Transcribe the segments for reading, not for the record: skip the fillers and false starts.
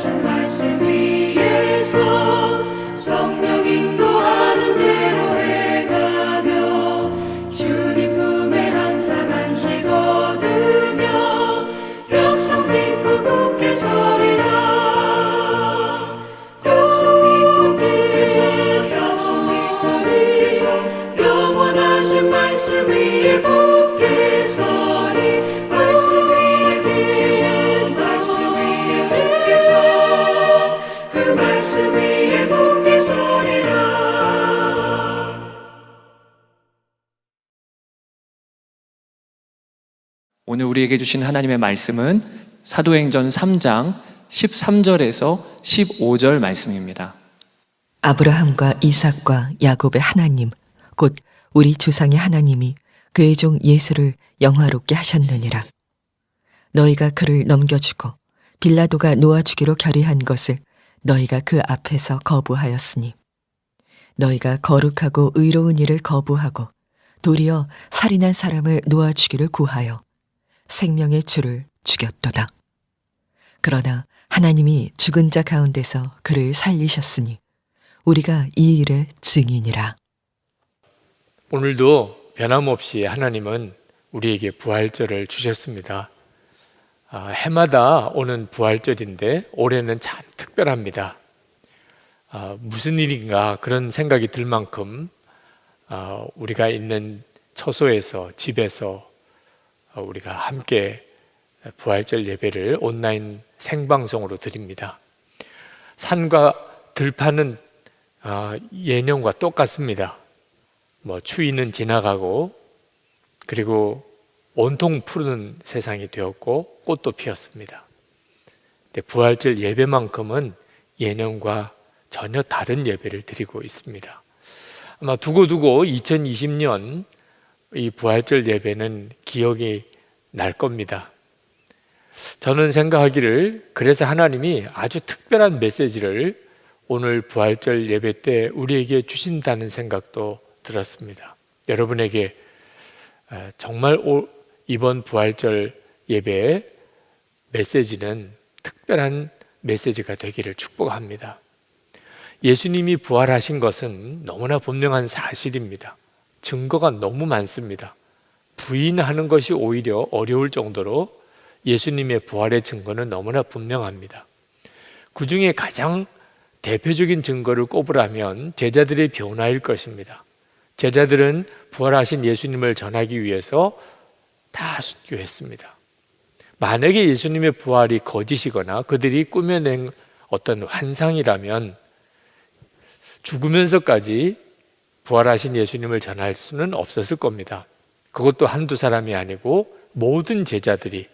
영원하신 말씀 위에서 성령 인도하는 대로 해가며 주님 품에 항상 안식 얻으며 약속 믿고 굳게 서리라. 약속 믿고 굳게 서서 영원하신 말씀 위에 굳게 서리. 말씀 위에 굳게 서 말씀 위에 굳게 서 그 말씀 위에 굳게 서리라. 오늘 우리에게 주신 하나님의 말씀은 사도행전 3장 13절에서 15절 말씀입니다. 아브라함과 이삭과 야곱의 하나님, 곧 우리 조상의 하나님이 그의 종 예수를 영화롭게 하셨느니라. 너희가 그를 넘겨주고 빌라도가 놓아주기로 결의한 것을 너희가 그 앞에서 거부하였으니 너희가 거룩하고 의로운 일을 거부하고 도리어 살인한 사람을 놓아주기를 구하여 생명의 주를 죽였도다. 그러나 하나님이 죽은 자 가운데서 그를 살리셨으니 우리가 이 일의 증인이라. 오늘도 변함없이 하나님은 우리에게 부활절을 주셨습니다. 해마다 오는 부활절인데 올해는 참 특별합니다. 무슨 일인가 그런 생각이 들 만큼 우리가 있는 처소에서 집에서 우리가 함께 부활절 예배를 온라인 생방송으로 드립니다. 산과 들판은 예년과 똑같습니다. 추위는 지나가고 그리고 온통 푸른 세상이 되었고 꽃도 피었습니다. 근데 부활절 예배만큼은 예년과 전혀 다른 예배를 드리고 있습니다. 아마 두고두고 2020년 이 부활절 예배는 기억이 날 겁니다. 저는 생각하기를 그래서 하나님이 아주 특별한 메시지를 오늘 부활절 예배 때 우리에게 주신다는 생각도 들었습니다. 여러분에게 정말 이번 부활절 예배의 메시지는 특별한 메시지가 되기를 축복합니다. 예수님이 부활하신 것은 너무나 분명한 사실입니다. 증거가 너무 많습니다. 부인하는 것이 오히려 어려울 정도로 예수님의 부활의 증거는 너무나 분명합니다. 그 중에 가장 대표적인 증거를 꼽으라면 제자들의 변화일 것입니다. 제자들은 부활하신 예수님을 전하기 위해서 다 순교했습니다. 만약에 예수님의 부활이 거짓이거나 그들이 꾸며낸 어떤 환상이라면 죽으면서까지 부활하신 예수님을 전할 수는 없었을 겁니다. 그것도 한두 사람이 아니고 모든 제자들이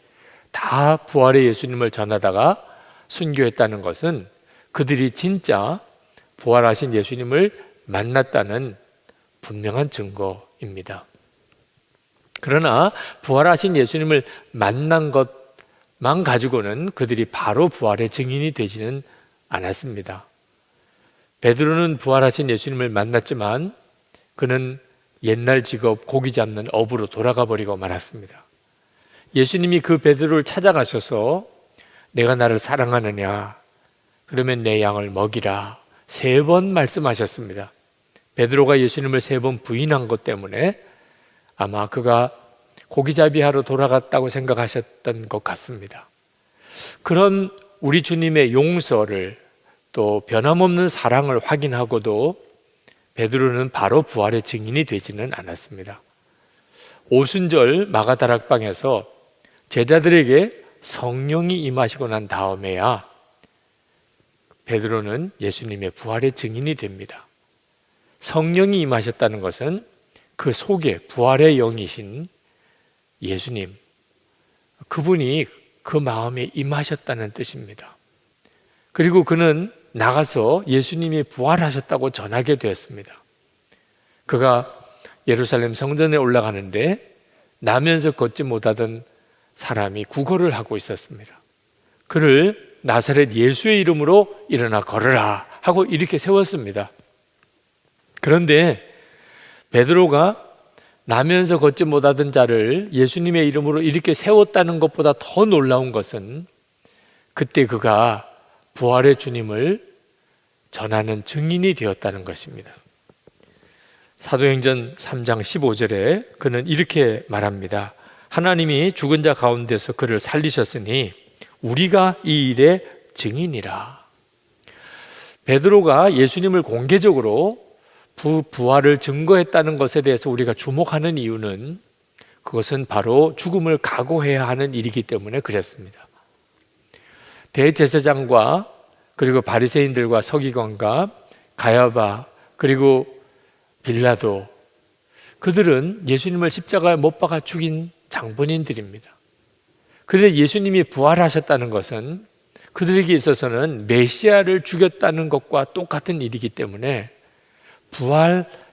다 부활의 예수님을 전하다가 순교했다는 것은 그들이 진짜 부활하신 예수님을 만났다는 분명한 증거입니다. 그러나 부활하신 예수님을 만난 것만 가지고는 그들이 바로 부활의 증인이 되지는 않았습니다. 베드로는 부활하신 예수님을 만났지만 그는 옛날 직업 고기 잡는 어부로 돌아가 버리고 말았습니다. 예수님이 그 베드로를 찾아가셔서 내가 나를 사랑하느냐? 그러면 내 양을 먹이라 3번 말씀하셨습니다. 베드로가 예수님을 3번 부인한 것 때문에 아마 그가 고기잡이 하러 돌아갔다고 생각하셨던 것 같습니다. 그런 우리 주님의 용서를 또 변함없는 사랑을 확인하고도 베드로는 바로 부활의 증인이 되지는 않았습니다. 오순절 마가다락방에서 제자들에게 성령이 임하시고 난 다음에야 베드로는 예수님의 부활의 증인이 됩니다. 성령이 임하셨다는 것은 그 속에 부활의 영이신 예수님, 그분이 그 마음에 임하셨다는 뜻입니다. 그리고 그는 나가서 예수님이 부활하셨다고 전하게 되었습니다. 그가 예루살렘 성전에 올라가는데 나면서 걷지 못하던 사람이 구걸을 하고 있었습니다. 그를 나사렛 예수의 이름으로 일어나 걸으라 하고 이렇게 세웠습니다. 그런데 베드로가 나면서 걷지 못하던 자를 예수님의 이름으로 이렇게 세웠다는 것보다 더 놀라운 것은 그때 그가 부활의 주님을 전하는 증인이 되었다는 것입니다. 사도행전 3장 15절에 그는 이렇게 말합니다. 하나님이 죽은 자 가운데서 그를 살리셨으니 우리가 이 일의 증인이라. 베드로가 예수님을 공개적으로 부활을 증거했다는 것에 대해서 우리가 주목하는 이유는 그것은 바로 죽음을 각오해야 하는 일이기 때문에 그랬습니다. 대제사장과 그리고 바리새인들과 서기관과 가야바 그리고 빌라도, 그들은 예수님을 십자가에 못 박아 죽인 장본인들입니다. 그런데 예수님이 부활하셨다는 것은 그들에게 있어서는 메시아를 죽였다는 것과 똑같은 일이기 때문에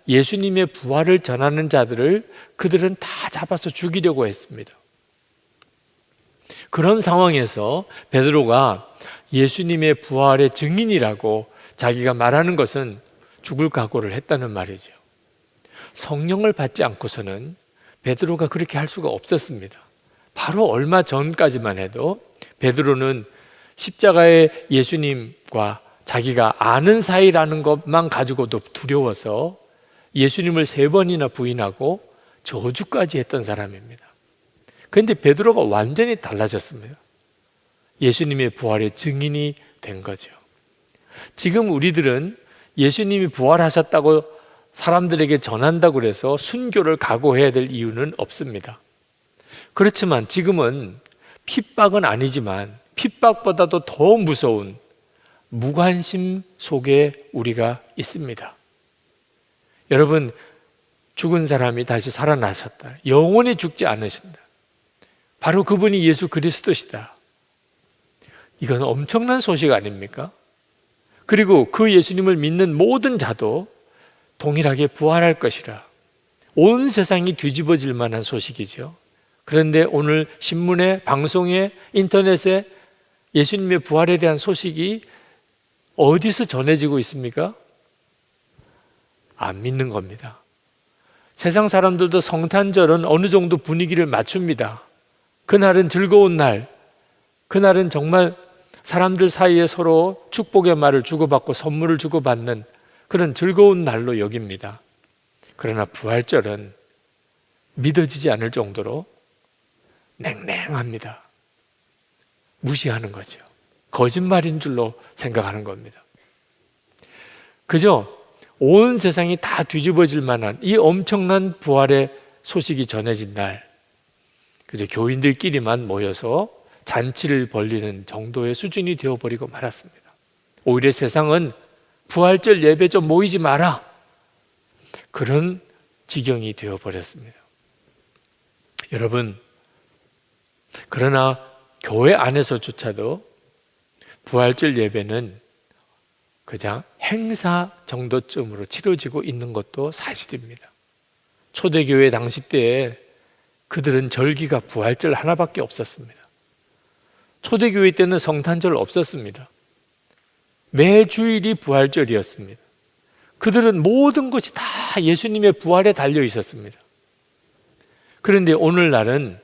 예수님의 부활을 전하는 자들을 그들은 다 잡아서 죽이려고 했습니다. 그런 상황에서 베드로가 예수님의 부활의 증인이라고 자기가 말하는 것은 죽을 각오를 했다는 말이죠. 성령을 받지 않고서는 베드로가 그렇게 할 수가 없었습니다. 바로 얼마 전까지만 해도 베드로는 십자가의 예수님과 자기가 아는 사이라는 것만 가지고도 두려워서 예수님을 3번이나 부인하고 저주까지 했던 사람입니다. 그런데 베드로가 완전히 달라졌습니다. 예수님의 부활의 증인이 된 거죠. 지금 우리들은 예수님이 부활하셨다고 사람들에게 전한다고 해서 순교를 각오해야 될 이유는 없습니다. 그렇지만 지금은 핍박은 아니지만 핍박보다도 더 무서운 무관심 속에 우리가 있습니다. 여러분, 죽은 사람이 다시 살아나셨다. 영원히 죽지 않으신다. 바로 그분이 예수 그리스도시다. 이건 엄청난 소식 아닙니까? 그리고 그 예수님을 믿는 모든 자도 동일하게 부활할 것이라. 온 세상이 뒤집어질 만한 소식이죠. 그런데 오늘 신문에, 방송에, 인터넷에 예수님의 부활에 대한 소식이 어디서 전해지고 있습니까? 안 믿는 겁니다. 세상 사람들도 성탄절은 어느 정도 분위기를 맞춥니다. 그날은 즐거운 날, 그날은 정말 사람들 사이에 서로 축복의 말을 주고받고 선물을 주고받는 그런 즐거운 날로 여깁니다. 그러나 부활절은 믿어지지 않을 정도로 냉랭합니다. 무시하는 거죠. 거짓말인 줄로 생각하는 겁니다. 그저 온 세상이 다 뒤집어질 만한 이 엄청난 부활의 소식이 전해진 날, 그저 교인들끼리만 모여서 잔치를 벌리는 정도의 수준이 되어버리고 말았습니다. 오히려 세상은 부활절 예배 좀 모이지 마라, 그런 지경이 되어버렸습니다. 여러분, 그러나 교회 안에서조차도 부활절 예배는 그냥 행사 정도쯤으로 치러지고 있는 것도 사실입니다. 초대교회 당시 때에 그들은 절기가 부활절 하나밖에 없었습니다. 초대교회 때는 성탄절 없었습니다. 매 주일이 부활절이었습니다. 그들은 모든 것이 다 예수님의 부활에 달려 있었습니다. 그런데 오늘날은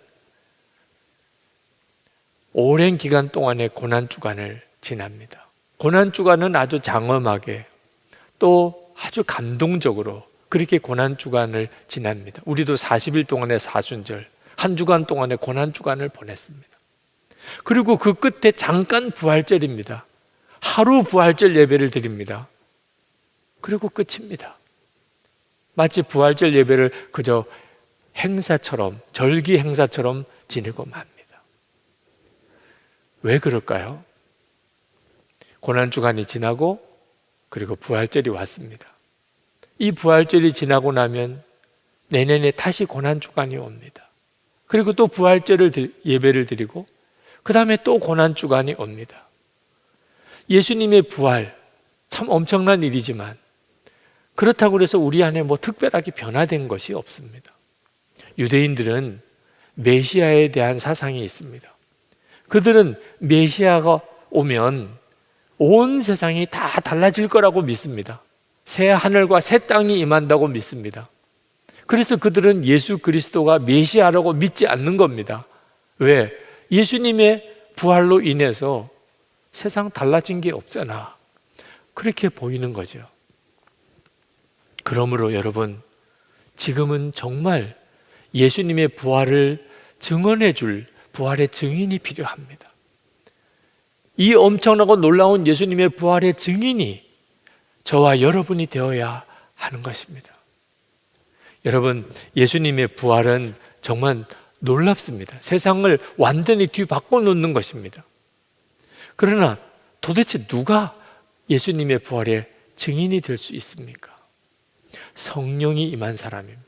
오랜 기간 동안의 고난주간을 지납니다. 고난주간은 아주 장엄하게 또 아주 감동적으로 그렇게 고난주간을 지납니다. 우리도 40일 동안의 사순절, 한 주간 동안의 고난주간을 보냈습니다. 그리고 그 끝에 잠깐 부활절입니다. 하루 부활절 예배를 드립니다. 그리고 끝입니다. 마치 부활절 예배를 그저 행사처럼, 절기 행사처럼 지내고 맙니다. 왜 그럴까요? 고난주간이 지나고 그리고 부활절이 왔습니다. 이 부활절이 지나고 나면 내년에 다시 고난주간이 옵니다. 그리고 또 부활절을 예배를 드리고 그 다음에 또 고난주간이 옵니다. 예수님의 부활, 참 엄청난 일이지만 그렇다고 해서 우리 안에 뭐 특별하게 변화된 것이 없습니다. 유대인들은 메시아에 대한 사상이 있습니다. 그들은 메시아가 오면 온 세상이 다 달라질 거라고 믿습니다. 새 하늘과 새 땅이 임한다고 믿습니다. 그래서 그들은 예수 그리스도가 메시아라고 믿지 않는 겁니다. 왜? 예수님의 부활로 인해서 세상 달라진 게 없잖아. 그렇게 보이는 거죠. 그러므로 여러분, 지금은 정말 예수님의 부활을 증언해 줄 부활의 증인이 필요합니다. 이 엄청나고 놀라운 예수님의 부활의 증인이 저와 여러분이 되어야 하는 것입니다. 여러분, 예수님의 부활은 정말 놀랍습니다. 세상을 완전히 뒤바꿔 놓는 것입니다. 그러나 도대체 누가 예수님의 부활의 증인이 될 수 있습니까? 성령이 임한 사람입니다.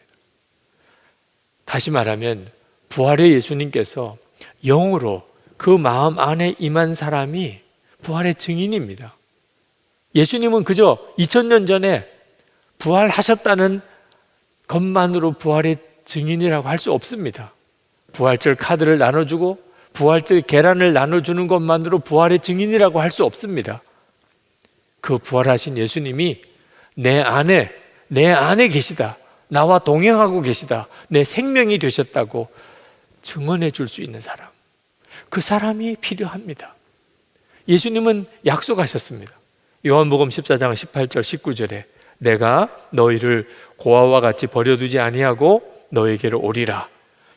다시 말하면 부활의 예수님께서 영으로 그 마음 안에 임한 사람이 부활의 증인입니다. 예수님은 그저 2000년 전에 부활하셨다는 것만으로 부활의 증인이라고 할 수 없습니다. 부활절 카드를 나눠주고 부활절 계란을 나눠주는 것만으로 부활의 증인이라고 할 수 없습니다. 그 부활하신 예수님이 내 안에 계시다, 나와 동행하고 계시다, 내 생명이 되셨다고 증언해 줄 수 있는 사람, 그 사람이 필요합니다. 예수님은 약속하셨습니다. 요한복음 14장 18절 19절에 내가 너희를 고아와 같이 버려두지 아니하고 너에게로 오리라.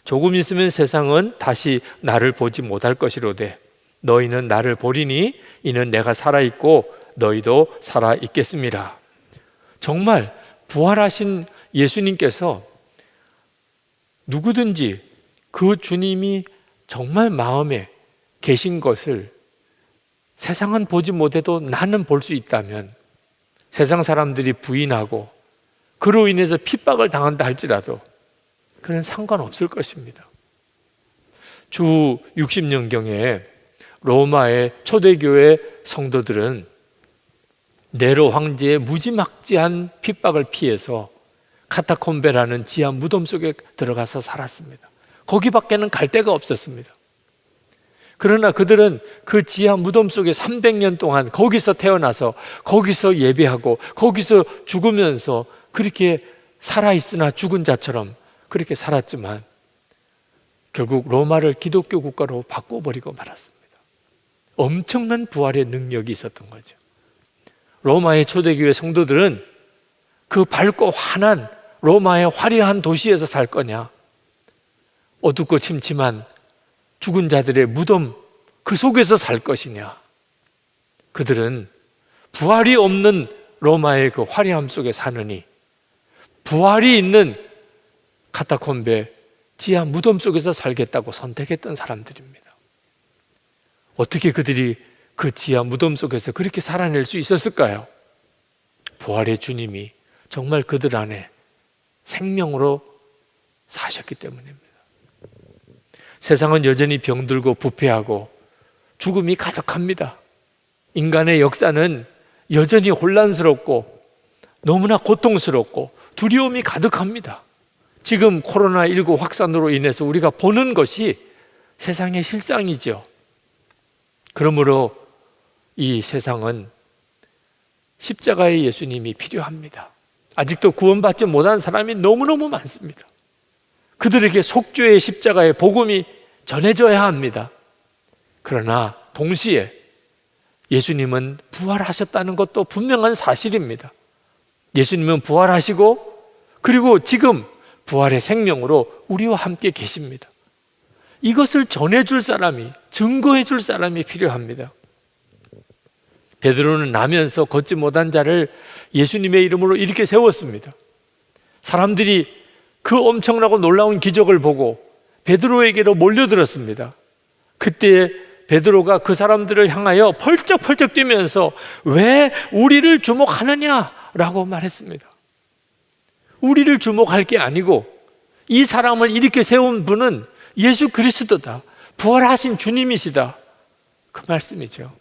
조금 있으면 세상은 다시 나를 보지 못할 것이로되 너희는 나를 보리니 이는 내가 살아있고 너희도 살아있겠습니다. 정말 부활하신 예수님께서 누구든지 그 주님이 정말 마음에 계신 것을 세상은 보지 못해도 나는 볼 수 있다면 세상 사람들이 부인하고 그로 인해서 핍박을 당한다 할지라도 그는 상관없을 것입니다. 주 60년경에 로마의 초대교회 성도들은 네로 황제의 무지막지한 핍박을 피해서 카타콤베라는 지하 무덤 속에 들어가서 살았습니다. 거기밖에는 갈 데가 없었습니다. 그러나 그들은 그 지하 무덤 속에 300년 동안 거기서 태어나서 거기서 예배하고 거기서 죽으면서 그렇게 살아있으나 죽은 자처럼 그렇게 살았지만 결국 로마를 기독교 국가로 바꿔버리고 말았습니다. 엄청난 부활의 능력이 있었던 거죠. 로마의 초대교회 성도들은 그 밝고 환한 로마의 화려한 도시에서 살 거냐, 어둡고 침침한 죽은 자들의 무덤 그 속에서 살 것이냐. 그들은 부활이 없는 로마의 그 화려함 속에 사느니 부활이 있는 카타콤베 지하 무덤 속에서 살겠다고 선택했던 사람들입니다. 어떻게 그들이 그 지하 무덤 속에서 그렇게 살아낼 수 있었을까요? 부활의 주님이 정말 그들 안에 생명으로 사셨기 때문입니다. 세상은 여전히 병들고 부패하고 죽음이 가득합니다. 인간의 역사는 여전히 혼란스럽고 너무나 고통스럽고 두려움이 가득합니다. 지금 코로나19 확산으로 인해서 우리가 보는 것이 세상의 실상이죠. 그러므로 이 세상은 십자가의 예수님이 필요합니다. 아직도 구원받지 못한 사람이 너무너무 많습니다. 그들에게 속죄의 십자가의 복음이 전해져야 합니다. 그러나 동시에 예수님은 부활하셨다는 것도 분명한 사실입니다. 예수님은 부활하시고 그리고 지금 부활의 생명으로 우리와 함께 계십니다. 이것을 전해줄 사람이, 증거해줄 사람이 필요합니다. 베드로는 나면서 걷지 못한 자를 예수님의 이름으로 이렇게 세웠습니다. 사람들이 그 엄청나고 놀라운 기적을 보고 베드로에게로 몰려들었습니다. 그때 베드로가 그 사람들을 향하여 펄쩍펄쩍 뛰면서 왜 우리를 주목하느냐라고 말했습니다. 우리를 주목할 게 아니고 이 사람을 이렇게 세운 분은 예수 그리스도다, 부활하신 주님이시다, 그 말씀이죠.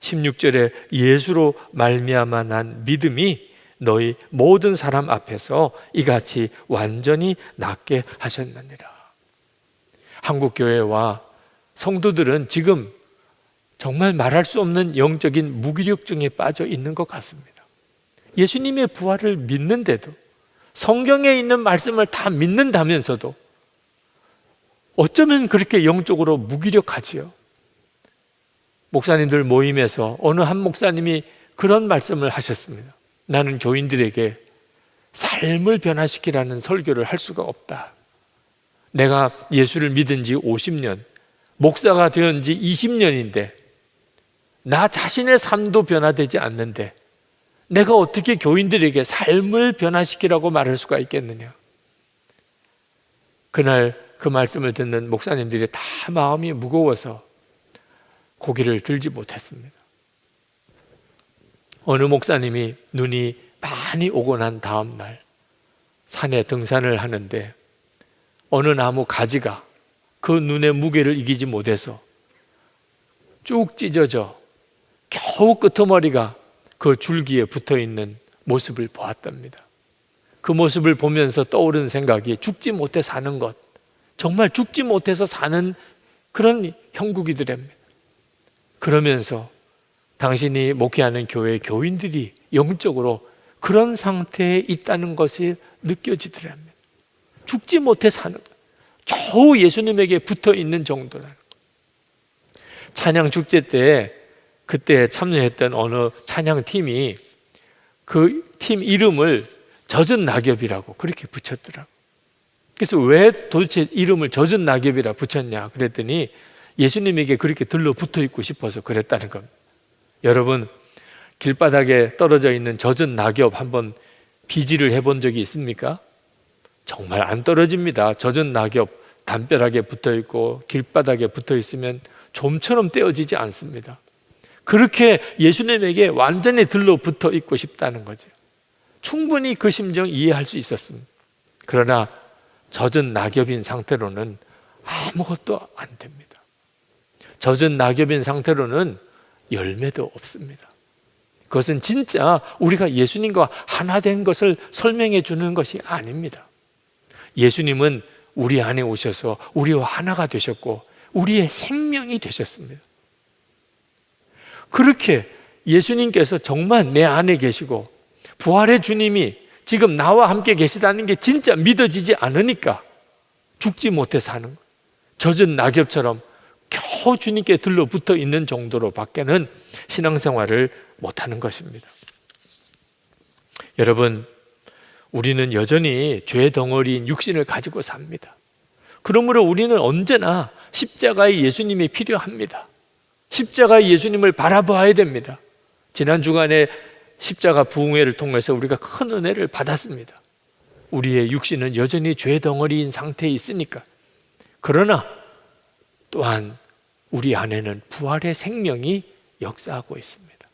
16절에 예수로 말미암아 난 믿음이 너희 모든 사람 앞에서 이같이 완전히 낫게 하셨느니라. 한국교회와 성도들은 지금 정말 말할 수 없는 영적인 무기력증에 빠져 있는 것 같습니다. 예수님의 부활을 믿는데도, 성경에 있는 말씀을 다 믿는다면서도 어쩌면 그렇게 영적으로 무기력하지요. 목사님들 모임에서 어느 한 목사님이 그런 말씀을 하셨습니다. 나는 교인들에게 삶을 변화시키라는 설교를 할 수가 없다. 내가 예수를 믿은 지 50년, 목사가 된 지 20년인데 나 자신의 삶도 변화되지 않는데 내가 어떻게 교인들에게 삶을 변화시키라고 말할 수가 있겠느냐. 그날 그 말씀을 듣는 목사님들이 다 마음이 무거워서 고개를 들지 못했습니다. 어느 목사님이 눈이 많이 오고 난 다음 날 산에 등산을 하는데 어느 나무 가지가 그 눈의 무게를 이기지 못해서 쭉 찢어져 겨우 끄트머리가 그 줄기에 붙어있는 모습을 보았답니다. 그 모습을 보면서 떠오른 생각이 죽지 못해 사는 것, 정말 죽지 못해서 사는 그런 형국이더랍니다. 그러면서 당신이 목회하는 교회 교인들이 영적으로 그런 상태에 있다는 것이 느껴지더랍니다. 죽지 못해 사는 것, 겨우 예수님에게 붙어 있는 정도라는 것. 찬양 축제 때 그때 참여했던 어느 찬양 팀이 그 팀 이름을 젖은 낙엽이라고 그렇게 붙였더라고요. 그래서 왜 도대체 이름을 젖은 낙엽이라 붙였냐 그랬더니 예수님에게 그렇게 들러붙어 있고 싶어서 그랬다는 겁니다. 여러분, 길바닥에 떨어져 있는 젖은 낙엽 한번 비지를 해본 적이 있습니까? 정말 안 떨어집니다. 젖은 낙엽 담벼락에 붙어 있고 길바닥에 붙어 있으면 좀처럼 떼어지지 않습니다. 그렇게 예수님에게 완전히 들러붙어 있고 싶다는 거죠. 충분히 그 심정 이해할 수 있었습니다. 그러나 젖은 낙엽인 상태로는 아무것도 안 됩니다. 젖은 낙엽인 상태로는 열매도 없습니다. 그것은 진짜 우리가 예수님과 하나 된 것을 설명해 주는 것이 아닙니다. 예수님은 우리 안에 오셔서 우리와 하나가 되셨고 우리의 생명이 되셨습니다. 그렇게 예수님께서 정말 내 안에 계시고 부활의 주님이 지금 나와 함께 계시다는 게 진짜 믿어지지 않으니까 죽지 못해 사는 거예요. 젖은 낙엽처럼 겨우 주님께 들러붙어 있는 정도로 밖에는 신앙생활을 못하는 것입니다. 여러분, 우리는 여전히 죄 덩어리인 육신을 가지고 삽니다. 그러므로 우리는 언제나 십자가의 예수님이 필요합니다. 십자가의 예수님을 바라봐야 됩니다. 지난 주간에 십자가 부흥회를 통해서 우리가 큰 은혜를 받았습니다. 우리의 육신은 여전히 죄 덩어리인 상태에 있으니까. 그러나 또한 우리 안에는 부활의 생명이 역사하고 있습니다.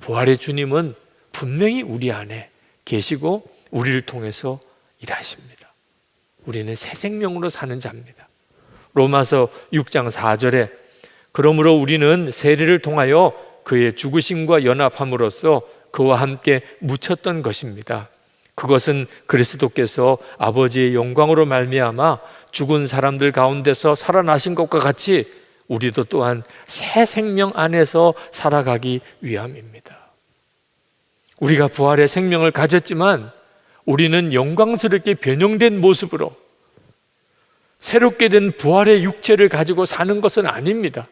부활의 주님은 분명히 우리 안에 계시고 우리를 통해서 일하십니다. 우리는 새 생명으로 사는 자입니다. 로마서 6장 4절에 그러므로 우리는 세례를 통하여 그의 죽으심과 연합함으로써 그와 함께 묻혔던 것입니다. 그것은 그리스도께서 아버지의 영광으로 말미암아 죽은 사람들 가운데서 살아나신 것과 같이 우리도 또한 새 생명 안에서 살아가기 위함입니다. 우리가 부활의 생명을 가졌지만 우리는 영광스럽게 변형된 모습으로 새롭게 된 부활의 육체를 가지고 사는 것은 아닙니다.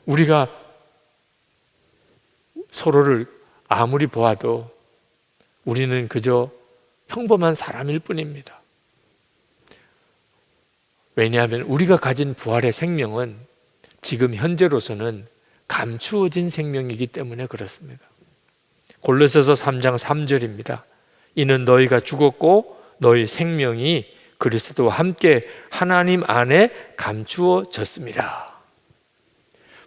우리가 서로를 아무리 보아도 우리는 그저 평범한 사람일 뿐입니다. 왜냐하면 우리가 가진 부활의 생명은 지금 현재로서는 감추어진 생명이기 때문에 그렇습니다. 골로새서 3장 3절입니다. 이는 너희가 죽었고 너희 생명이 그리스도와 함께 하나님 안에 감추어졌습니다.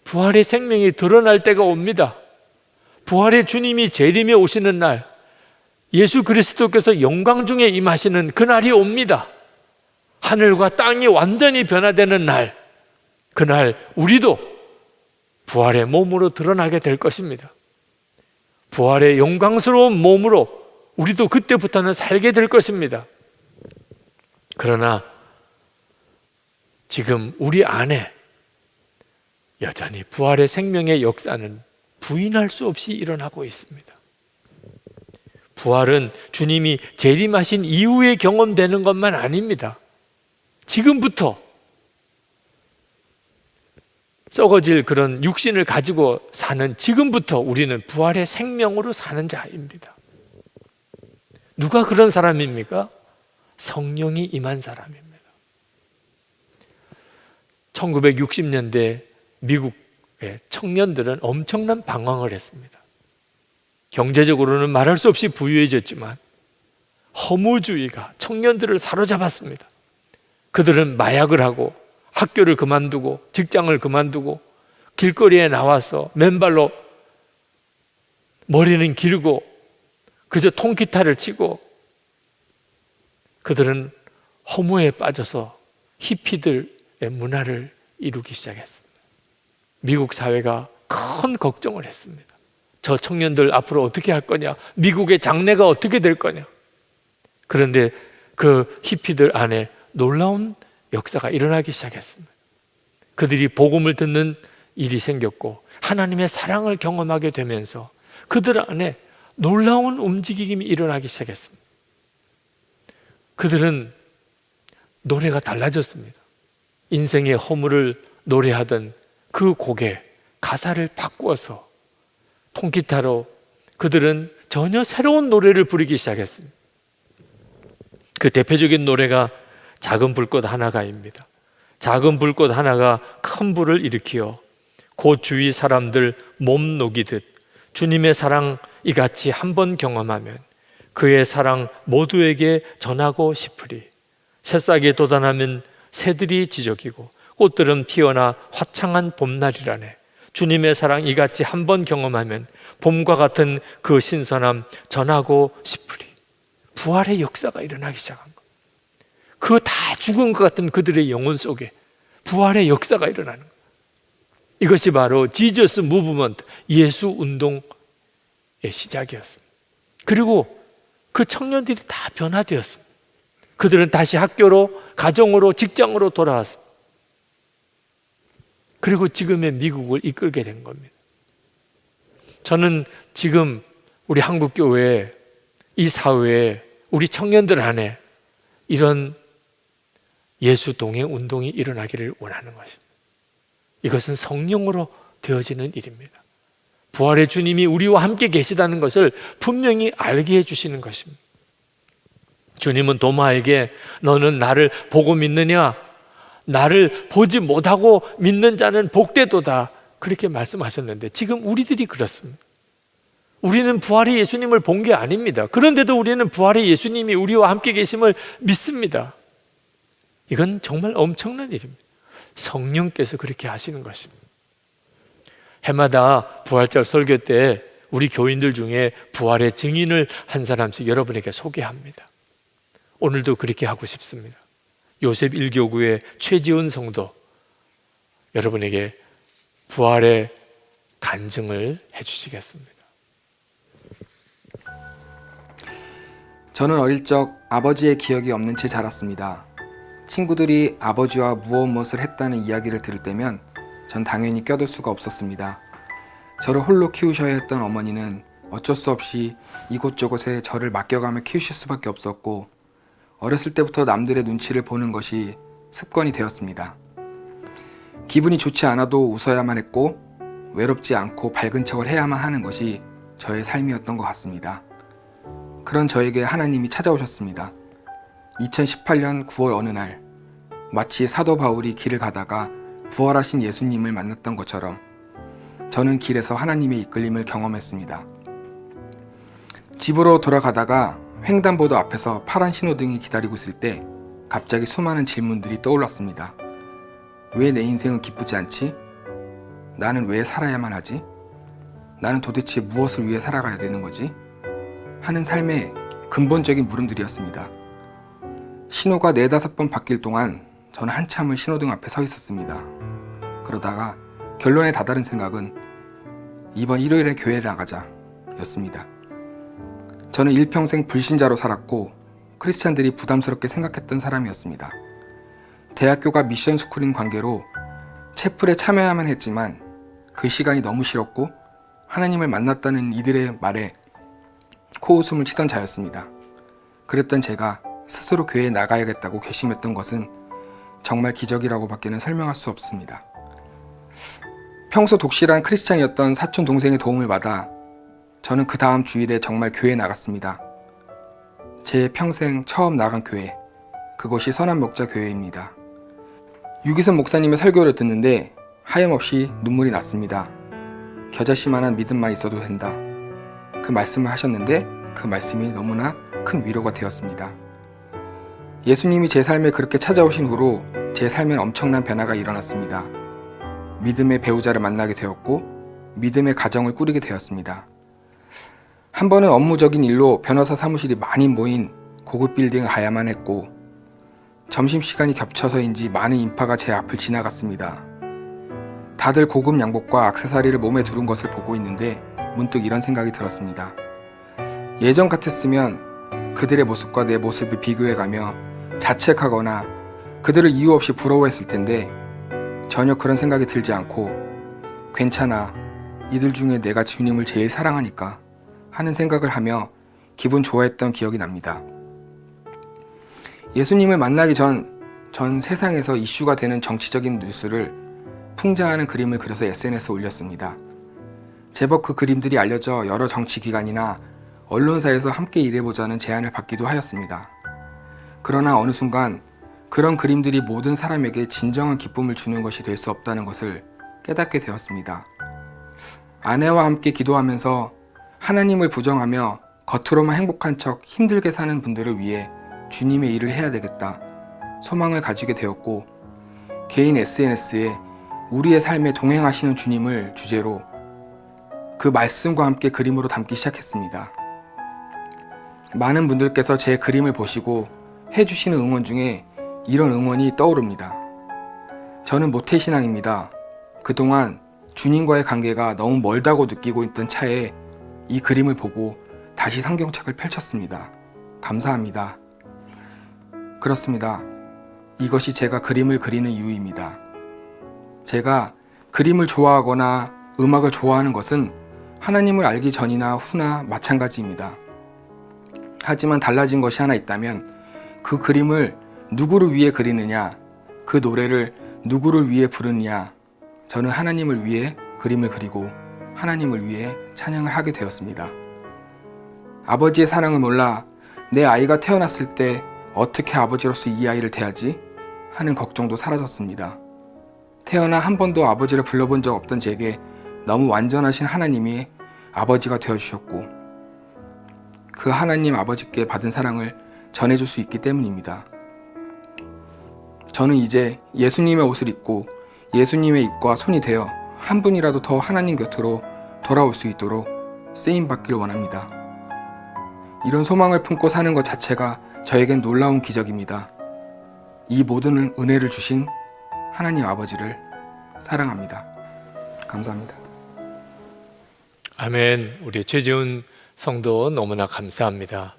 부활의 생명이 드러날 때가 옵니다. 부활의 주님이 재림에 오시는 날, 예수 그리스도께서 영광 중에 임하시는 그날이 옵니다. 하늘과 땅이 완전히 변화되는 날, 그날 우리도 부활의 몸으로 드러나게 될 것입니다. 부활의 영광스러운 몸으로 우리도 그때부터는 살게 될 것입니다. 그러나 지금 우리 안에 여전히 부활의 생명의 역사는 부인할 수 없이 일어나고 있습니다. 부활은 주님이 재림하신 이후에 경험되는 것만 아닙니다. 지금부터 썩어질 그런 육신을 가지고 사는 지금부터 우리는 부활의 생명으로 사는 자입니다. 누가 그런 사람입니까? 성령이 임한 사람입니다. 1960년대 미국의 청년들은 엄청난 방황을 했습니다. 경제적으로는 말할 수 없이 부유해졌지만 허무주의가 청년들을 사로잡았습니다. 그들은 마약을 하고 학교를 그만두고 직장을 그만두고 길거리에 나와서 맨발로 머리는 길고 그저 통기타를 치고 그들은 허무에 빠져서 히피들의 문화를 이루기 시작했습니다. 미국 사회가 큰 걱정을 했습니다. 저 청년들 앞으로 어떻게 할 거냐? 미국의 장래가 어떻게 될 거냐? 그런데 그 히피들 안에 놀라운 역사가 일어나기 시작했습니다. 그들이 복음을 듣는 일이 생겼고 하나님의 사랑을 경험하게 되면서 그들 안에 놀라운 움직임이 일어나기 시작했습니다. 그들은 노래가 달라졌습니다. 인생의 허물을 노래하던 그 곡의 가사를 바꾸어서 통기타로 그들은 전혀 새로운 노래를 부르기 시작했습니다. 그 대표적인 노래가 작은 불꽃 하나가입니다. 작은 불꽃 하나가 큰 불을 일으키어 그 주위 사람들 몸 녹이듯 주님의 사랑 이같이 한번 경험하면 그의 사랑 모두에게 전하고 싶으리. 새싹이 돋아나면 새들이 지저귀고 꽃들은 피어나 화창한 봄날이라네. 주님의 사랑 이같이 한번 경험하면 봄과 같은 그 신선함 전하고 싶으리. 부활의 역사가 일어나기 시작한 것. 그 다 죽은 것 같은 그들의 영혼 속에 부활의 역사가 일어나는 것. 이것이 바로 지저스 무브먼트, 예수 운동의 시작이었습니다. 그리고 그 청년들이 다 변화되었습니다. 그들은 다시 학교로, 가정으로, 직장으로 돌아왔습니다. 그리고 지금의 미국을 이끌게 된 겁니다. 저는 지금 우리 한국교회에, 이 사회에, 우리 청년들 안에 이런 예수 동행 운동이 일어나기를 원하는 것입니다. 이것은 성령으로 되어지는 일입니다. 부활의 주님이 우리와 함께 계시다는 것을 분명히 알게 해주시는 것입니다. 주님은 도마에게 너는 나를 보고 믿느냐? 나를 보지 못하고 믿는 자는 복되도다. 그렇게 말씀하셨는데 지금 우리들이 그렇습니다. 우리는 부활의 예수님을 본 게 아닙니다. 그런데도 우리는 부활의 예수님이 우리와 함께 계심을 믿습니다. 이건 정말 엄청난 일입니다. 성령께서 그렇게 하시는 것입니다. 해마다 부활절 설교 때 우리 교인들 중에 부활의 증인을 한 사람씩 여러분에게 소개합니다. 오늘도 그렇게 하고 싶습니다. 요셉 1교구의 최지훈 성도, 여러분에게 부활의 간증을 해주시겠습니다. 저는 어릴 적 아버지의 기억이 없는 채 자랐습니다. 친구들이 아버지와 무엇을 했다는 이야기를 들을 때면 전 당연히 껴들 수가 없었습니다. 저를 홀로 키우셔야 했던 어머니는 어쩔 수 없이 이곳저곳에 저를 맡겨가며 키우실 수밖에 없었고 어렸을 때부터 남들의 눈치를 보는 것이 습관이 되었습니다. 기분이 좋지 않아도 웃어야만 했고 외롭지 않고 밝은 척을 해야만 하는 것이 저의 삶이었던 것 같습니다. 그런 저에게 하나님이 찾아오셨습니다. 2018년 9월 어느 날 마치 사도 바울이 길을 가다가 부활하신 예수님을 만났던 것처럼 저는 길에서 하나님의 이끌림을 경험했습니다. 집으로 돌아가다가 횡단보도 앞에서 파란 신호등이 기다리고 있을 때 갑자기 수많은 질문들이 떠올랐습니다. 왜 내 인생은 기쁘지 않지? 나는 왜 살아야만 하지? 나는 도대체 무엇을 위해 살아가야 되는 거지? 하는 삶의 근본적인 물음들이었습니다. 신호가 4-5번 바뀔 동안 저는 한참을 신호등 앞에 서 있었습니다. 그러다가 결론에 다다른 생각은 이번 일요일에 교회를 나가자 였습니다. 저는 일평생 불신자로 살았고 크리스찬들이 부담스럽게 생각했던 사람이었습니다. 대학교가 미션 스쿨인 관계로 채플에 참여해야만 했지만 그 시간이 너무 싫었고 하나님을 만났다는 이들의 말에 코웃음을 치던 자였습니다. 그랬던 제가 스스로 교회에 나가야겠다고 결심했던 것은 정말 기적이라고 밖에는 설명할 수 없습니다. 평소 독실한 크리스찬이었던 사촌 동생의 도움을 받아 저는 그 다음 주일에 정말 교회에 나갔습니다. 제 평생 처음 나간 교회, 그곳이 선한목자교회입니다. 유기선 목사님의 설교를 듣는데 하염없이 눈물이 났습니다. 겨자씨만한 믿음만 있어도 된다. 그 말씀을 하셨는데 그 말씀이 너무나 큰 위로가 되었습니다. 예수님이 제 삶에 그렇게 찾아오신 후로 제 삶엔 엄청난 변화가 일어났습니다. 믿음의 배우자를 만나게 되었고 믿음의 가정을 꾸리게 되었습니다. 한 번은 업무적인 일로 변호사 사무실이 많이 모인 고급 빌딩을 가야만 했고 점심시간이 겹쳐서인지 많은 인파가 제 앞을 지나갔습니다. 다들 고급 양복과 액세서리를 몸에 두른 것을 보고 있는데 문득 이런 생각이 들었습니다. 예전 같았으면 그들의 모습과 내 모습을 비교해가며 자책하거나 그들을 이유 없이 부러워했을 텐데 전혀 그런 생각이 들지 않고 괜찮아, 이들 중에 내가 주님을 제일 사랑하니까 하는 생각을 하며 기분 좋아했던 기억이 납니다. 예수님을 만나기 전 세상에서 이슈가 되는 정치적인 뉴스를 풍자하는 그림을 그려서 SNS에 올렸습니다. 제법 그 그림들이 알려져 여러 정치기관이나 언론사에서 함께 일해보자는 제안을 받기도 하였습니다. 그러나 어느 순간 그런 그림들이 모든 사람에게 진정한 기쁨을 주는 것이 될 수 없다는 것을 깨닫게 되었습니다. 아내와 함께 기도하면서 하나님을 부정하며 겉으로만 행복한 척 힘들게 사는 분들을 위해 주님의 일을 해야 되겠다 소망을 가지게 되었고 개인 SNS에 우리의 삶에 동행하시는 주님을 주제로 그 말씀과 함께 그림으로 담기 시작했습니다. 많은 분들께서 제 그림을 보시고 해주시는 응원 중에 이런 응원이 떠오릅니다. 저는 모태신앙입니다. 그동안 주님과의 관계가 너무 멀다고 느끼고 있던 차에 이 그림을 보고 다시 성경책을 펼쳤습니다. 감사합니다. 그렇습니다. 이것이 제가 그림을 그리는 이유입니다. 제가 그림을 좋아하거나 음악을 좋아하는 것은 하나님을 알기 전이나 후나 마찬가지입니다. 하지만 달라진 것이 하나 있다면 그 그림을 누구를 위해 그리느냐, 그 노래를 누구를 위해 부르느냐, 저는 하나님을 위해 그림을 그리고 하나님을 위해 찬양을 하게 되었습니다. 아버지의 사랑을 몰라 내 아이가 태어났을 때 어떻게 아버지로서 이 아이를 대하지? 하는 걱정도 사라졌습니다. 태어나 한 번도 아버지를 불러본 적 없던 제게 너무 완전하신 하나님이 아버지가 되어주셨고 그 하나님 아버지께 받은 사랑을 전해줄 수 있기 때문입니다. 저는 이제 예수님의 옷을 입고 예수님의 입과 손이 되어 한 분이라도 더 하나님 곁으로 돌아올 수 있도록 쓰임받기를 원합니다. 이런 소망을 품고 사는 것 자체가 저에겐 놀라운 기적입니다. 이 모든 은혜를 주신 하나님 아버지를 사랑합니다. 감사합니다. 아멘. 우리 최지훈 성도 너무나 감사합니다.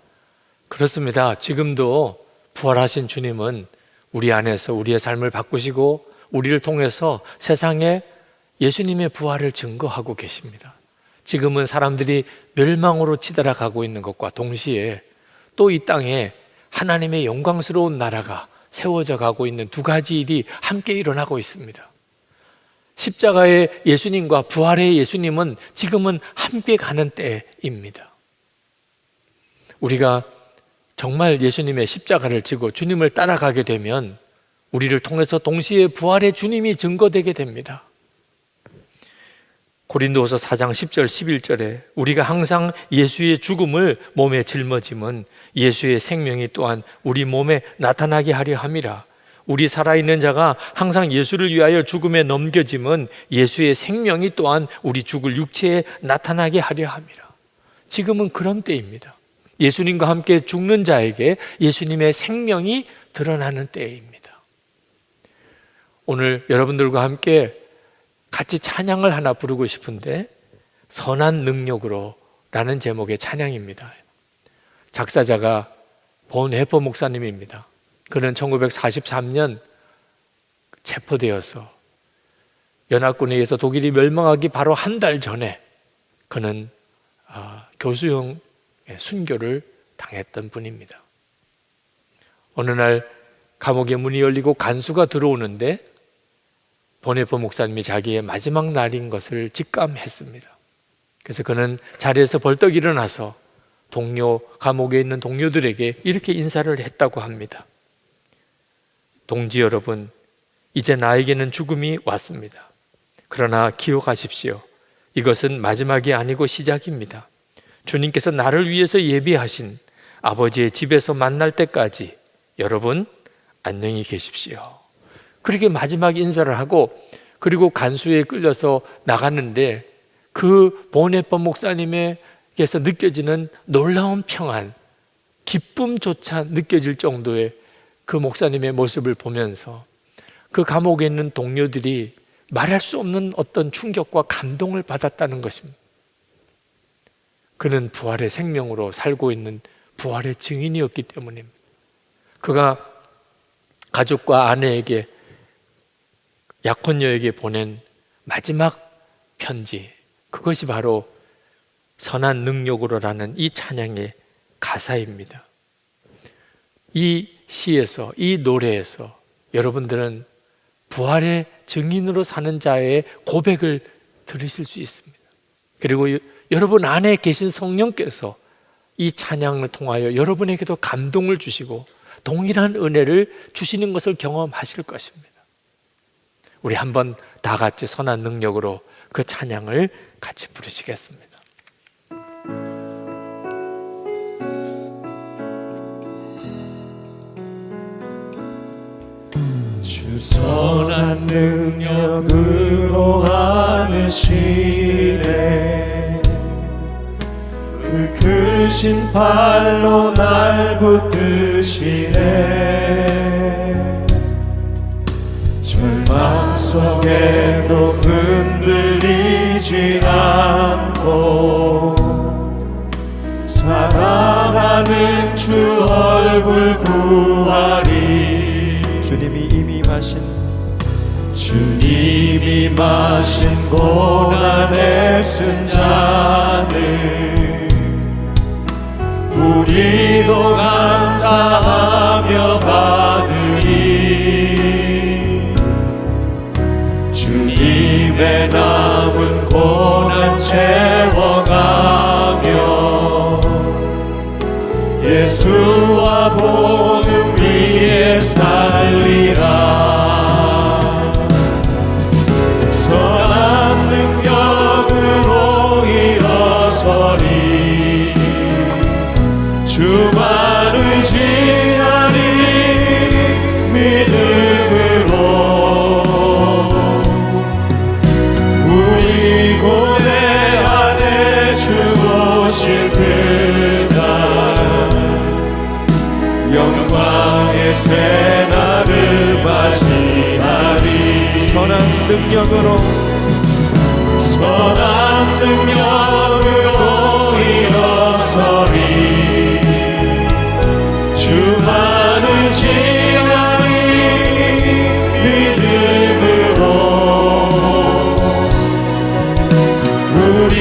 그렇습니다. 지금도 부활하신 주님은 우리 안에서 우리의 삶을 바꾸시고 우리를 통해서 세상에 예수님의 부활을 증거하고 계십니다. 지금은 사람들이 멸망으로 치달아가고 있는 것과 동시에 또 이 땅에 하나님의 영광스러운 나라가 세워져 가고 있는 두 가지 일이 함께 일어나고 있습니다. 십자가의 예수님과 부활의 예수님은 지금은 함께 가는 때입니다. 우리가 정말 예수님의 십자가를 지고 주님을 따라가게 되면 우리를 통해서 동시에 부활의 주님이 증거되게 됩니다. 고린도후서 4장 10절 11절에 우리가 항상 예수의 죽음을 몸에 짊어짐은 예수의 생명이 또한 우리 몸에 나타나게 하려 함이라. 우리 살아있는 자가 항상 예수를 위하여 죽음에 넘겨짐은 예수의 생명이 또한 우리 죽을 육체에 나타나게 하려 함이라. 지금은 그런 때입니다. 예수님과 함께 죽는 자에게 예수님의 생명이 드러나는 때입니다. 오늘 여러분들과 함께 같이 찬양을 하나 부르고 싶은데 선한 능력으로 라는 제목의 찬양입니다. 작사자가 본 해퍼 목사님입니다. 그는 1943년 체포되어서 연합군에 의해서 독일이 멸망하기 바로 한 달 전에 그는 교수형 순교를 당했던 분입니다. 어느 날 감옥의 문이 열리고 간수가 들어오는데 보네포 목사님이 자기의 마지막 날인 것을 직감했습니다. 그래서 그는 자리에서 벌떡 일어나서 감옥에 있는 동료들에게 이렇게 인사를 했다고 합니다. 동지 여러분, 이제 나에게는 죽음이 왔습니다. 그러나 기억하십시오. 이것은 마지막이 아니고 시작입니다. 주님께서 나를 위해서 예비하신 아버지의 집에서 만날 때까지 여러분 안녕히 계십시오. 그렇게 마지막 인사를 하고 그리고 간수에 끌려서 나갔는데 그 보네포 목사님에게서 느껴지는 놀라운 평안, 기쁨조차 느껴질 정도의 그 목사님의 모습을 보면서 그 감옥에 있는 동료들이 말할 수 없는 어떤 충격과 감동을 받았다는 것입니다. 그는 부활의 생명으로 살고 있는 부활의 증인이었기 때문입니다. 그가 가족과 아내에게, 약혼녀에게 보낸 마지막 편지, 그것이 바로 선한 능력으로라는 이 찬양의 가사입니다. 이 시에서, 이 노래에서 여러분들은 부활의 증인으로 사는 자의 고백을 들으실 수 있습니다. 그리고 여러분 안에 계신 성령께서 이 찬양을 통하여 여러분에게도 감동을 주시고 동일한 은혜를 주시는 것을 경험하실 것입니다. 우리 한번 다 같이 선한 능력으로 그 찬양을 같이 부르시겠습니다. 주 선한 능력으로 안으시네. 그 크신 팔로 날 붙드시네. 절망 속에도 흔들리지 않고 사랑하는 주 얼굴 구하리. 주님이 마신 고난의 쓴 잔을 우리도 감사하며 받으리. 주님의 남은 고난 채워가며 예수와 보는 위에 살리라. 선한 능력으로 일어서리. 주만 의지하리. 믿음으로 우리 고뇌 안에 주 오실 그날 영광의 새날을 맞이하리. 선한 능력으로 일어서리. 주만 의지하리. 믿음으로 우리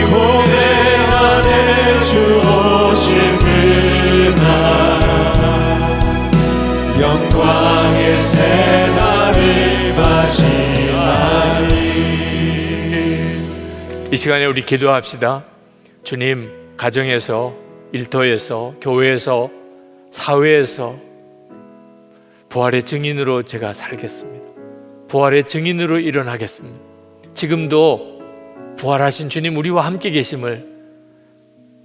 고뇌 안에 주 오실 그날 영광의 새날을 맞이하리. 이 시간에 우리 기도합시다. 주님, 가정에서, 일터에서, 교회에서, 사회에서 부활의 증인으로 제가 살겠습니다. 부활의 증인으로 일어나겠습니다. 지금도 부활하신 주님 우리와 함께 계심을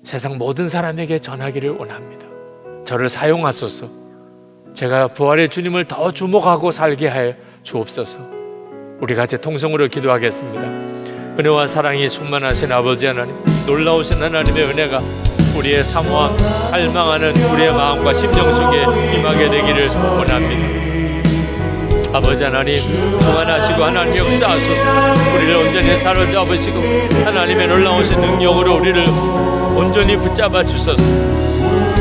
세상 모든 사람에게 전하기를 원합니다. 저를 사용하소서. 제가 부활의 주님을 더 주목하고 살게 하여 주옵소서. 우리 같이 통성으로 기도하겠습니다. 은혜와 사랑이 충만하신 아버지 하나님, 놀라우신 하나님의 은혜가 우리의 사모함, 갈망하는 우리의 마음과 심령 속에 임하게 되기를 원합니다. 아버지 하나님, 동안하시고 하나님 역사하소서. 우리를 온전히 사로잡으시고 하나님의 놀라우신 능력으로 우리를 온전히 붙잡아 주소서.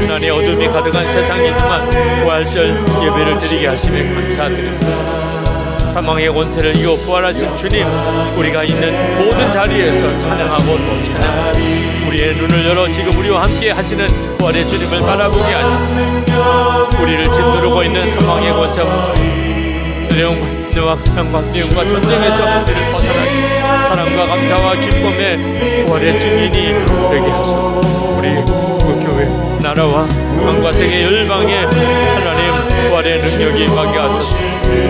하나님, 어둠이 가득한 세상이지만 부활절 예배를 드리게 하시며 감사드립니다. 사망의 권세를 이겨 부활하신 주님, 우리가 있는 모든 자리에서 찬양하고 또 찬양하고 우리의 눈을 열어 지금 우리와 함께 하시는 부활의 주님을 바라보게 하시고 우리를 짓누르고 있는 사망의 권세와 두려움 염려와 한과 미움과 전쟁에서 우리를 벗어나게 사랑과 감사와 기쁨의 부활의 증인이 되게 하소서. 우리 교회 나라와 한과 세계 열방에 하나님 부활의 능력이 임하게 하소서.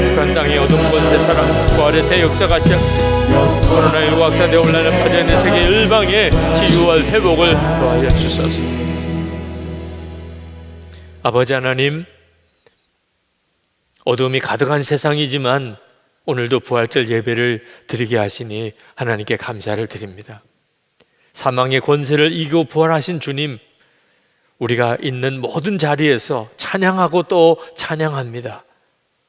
북한 땅의 어둠 권세 사랑 부활의 새 역사가 시작. 코로나19 확산되어 온란에 빠져있는 세계 열방의 치유와 회복을 도와여 주소서. 아버지 하나님, 어둠이 가득한 세상이지만 오늘도 부활절 예배를 드리게 하시니 하나님께 감사를 드립니다. 사망의 권세를 이기고 부활하신 주님, 우리가 있는 모든 자리에서 찬양하고 또 찬양합니다.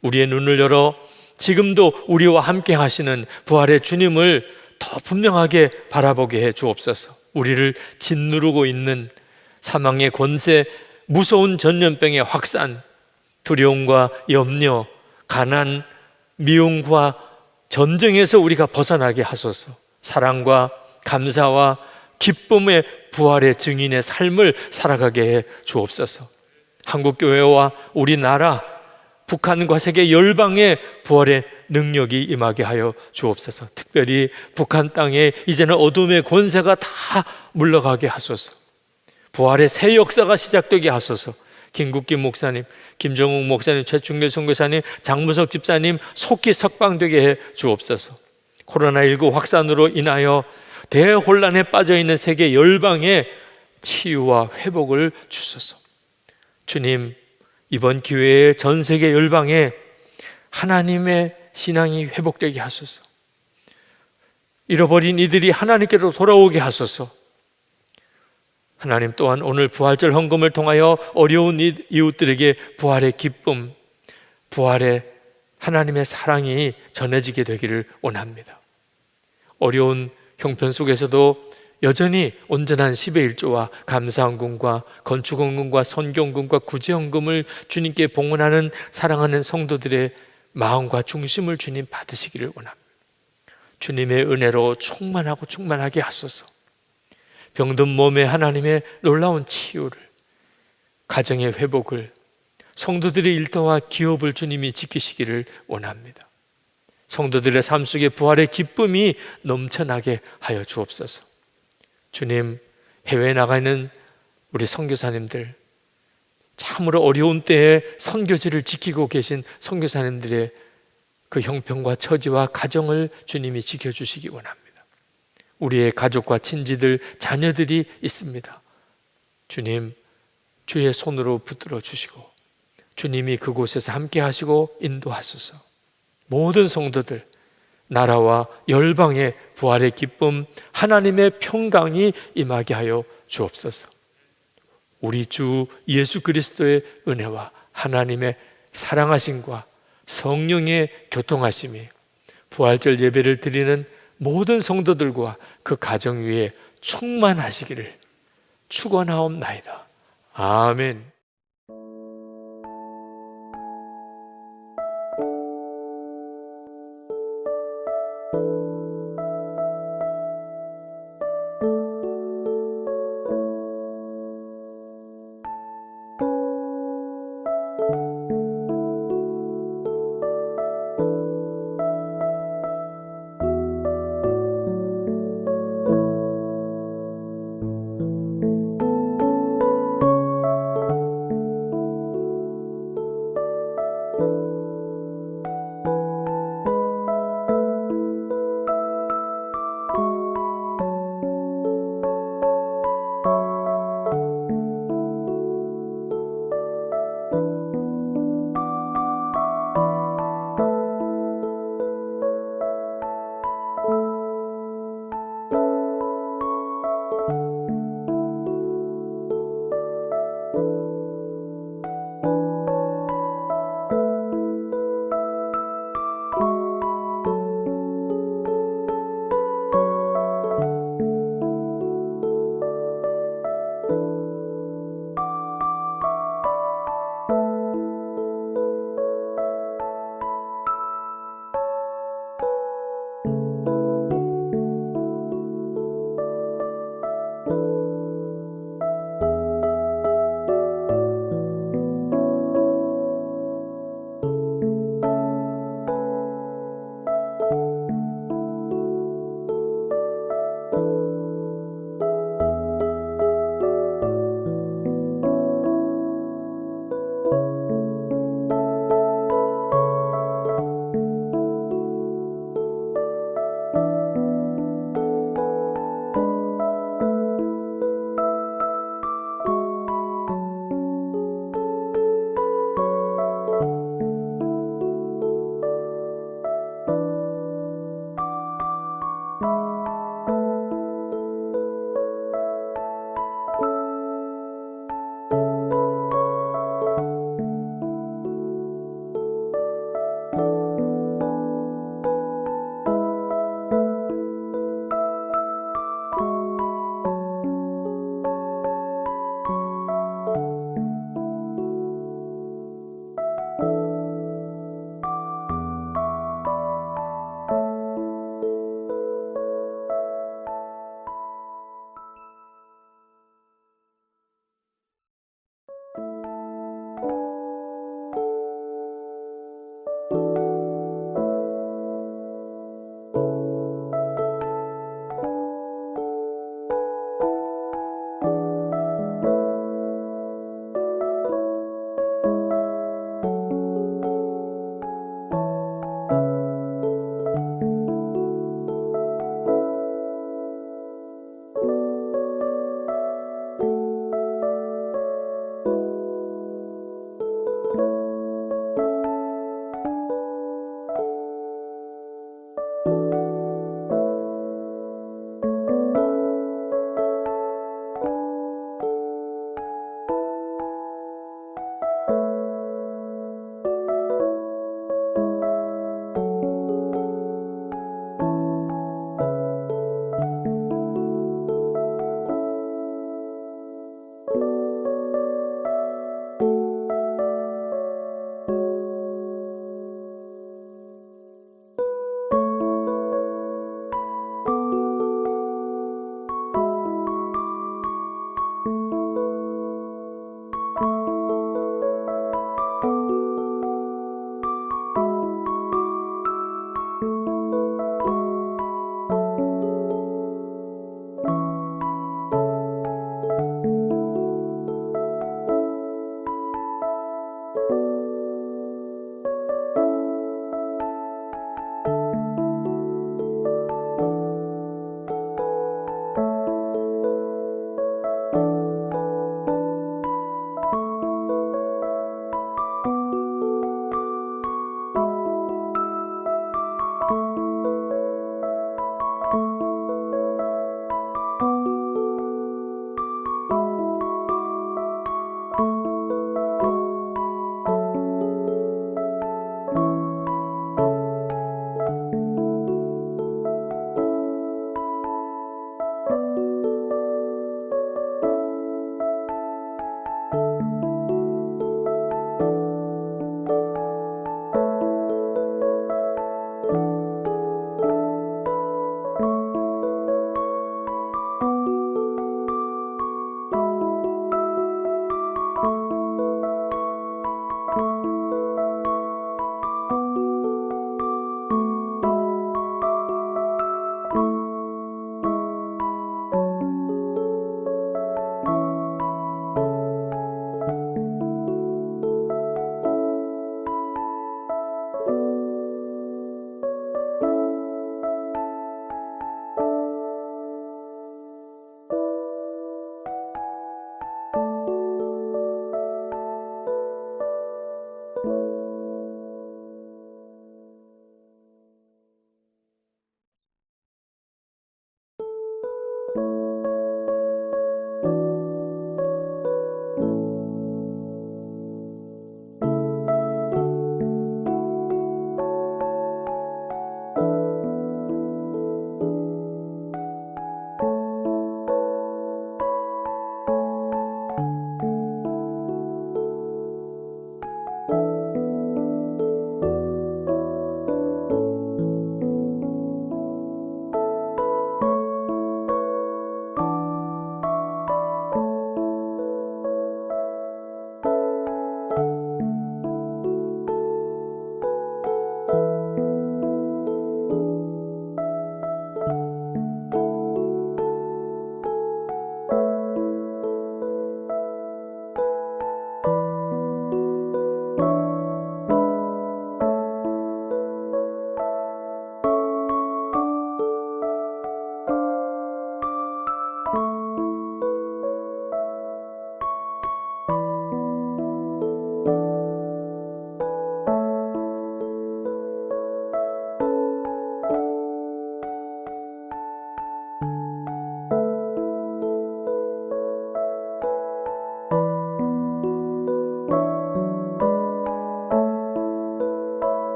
우리의 눈을 열어 지금도 우리와 함께 하시는 부활의 주님을 더 분명하게 바라보게 해 주옵소서. 우리를 짓누르고 있는 사망의 권세, 무서운 전염병의 확산, 두려움과 염려, 가난, 미움과 전쟁에서 우리가 벗어나게 하소서. 사랑과 감사와 기쁨의 부활의 증인의 삶을 살아가게 해 주옵소서. 한국교회와 우리나라, 북한과 세계 열방의 부활의 능력이 임하게 하여 주옵소서. 특별히 북한 땅에 이제는 어둠의 권세가 다 물러가게 하소서. 부활의 새 역사가 시작되게 하소서. 김국기 목사님, 김정욱 목사님, 최충길 선교사님, 장무석 집사님 속히 석방되게 해 주옵소서. 코로나19 확산으로 인하여 대혼란에 빠져있는 세계 열방의 치유와 회복을 주소서. 주님, 이번 기회에 전 세계 열방에 하나님의 신앙이 회복되게 하소서. 잃어버린 이들이 하나님께로 돌아오게 하소서. 하나님 또한 오늘 부활절 헌금을 통하여 어려운 이웃들에게 부활의 기쁨, 부활의 하나님의 사랑이 전해지게 되기를 원합니다. 어려운 형편 속에서도 여전히 온전한 10의 1조와 감사헌금과 건축헌금과 선교헌금과 구제헌금을 주님께 봉헌하는 사랑하는 성도들의 마음과 중심을 주님 받으시기를 원합니다. 주님의 은혜로 충만하고 충만하게 하소서. 병든 몸에 하나님의 놀라운 치유를, 가정의 회복을, 성도들의 일터와 기업을 주님이 지키시기를 원합니다. 성도들의 삶 속에 부활의 기쁨이 넘쳐나게 하여 주옵소서. 주님, 해외에 나가 있는 우리 선교사님들, 참으로 어려운 때에 선교지를 지키고 계신 선교사님들의 그 형편과 처지와 가정을 주님이 지켜주시기 원합니다. 우리의 가족과 친지들, 자녀들이 있습니다. 주님, 주의 손으로 붙들어 주시고 주님이 그곳에서 함께 하시고 인도하소서. 모든 성도들, 나라와 열방의 부활의 기쁨, 하나님의 평강이 임하게 하여 주옵소서. 우리 주 예수 그리스도의 은혜와 하나님의 사랑하심과 성령의 교통하심이 부활절 예배를 드리는 모든 성도들과 그 가정 위에 충만하시기를 축원하옵나이다. 아멘.